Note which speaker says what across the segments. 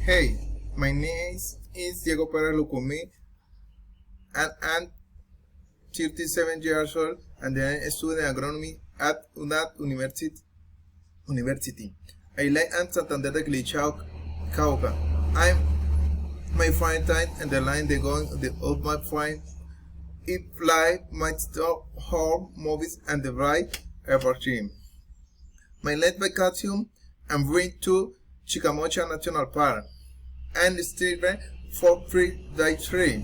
Speaker 1: Hey, my name is Diego Perez Lucumi, and I'm 37 years old, and I'm studying agronomy at UNAT University. I live in Santander de Clichy, Cauca. I'm my fine time and the line they going of my fine. It fly my stop home movies and the right everything. My late vacation I'm going to Chicamocha National Park and stay for 3 days free.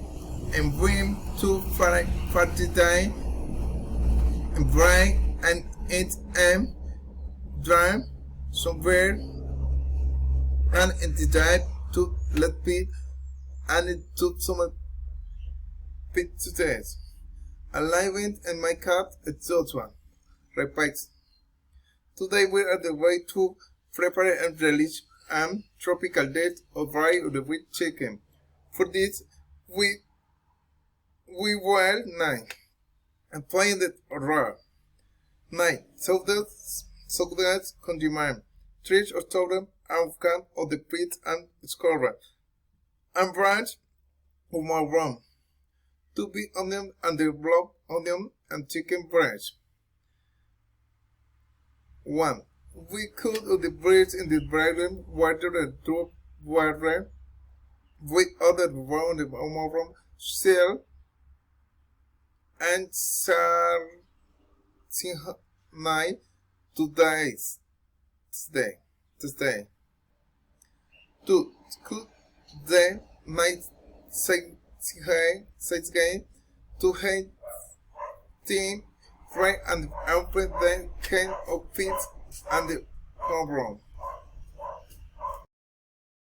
Speaker 1: I'm going to party time and break and eat and drive somewhere and decide to let me and it took some bit to taste. I went and my cat it's those one. Repeats. Today we are the way to prepare and release tropical dish of rice with chicken. For this we were 9 and find it raw. 9. So that's condiment. 3 or total and can of the pit and score. And branch of my rum. 2 big onion and the block onion and chicken breast. 1. We cook the bread in the boiling water and drop water. We order the round the rum, shell, and sar 9 2 days. Today. 2. Cook the night 6 game to hate team fry and open the can of fish and the home run.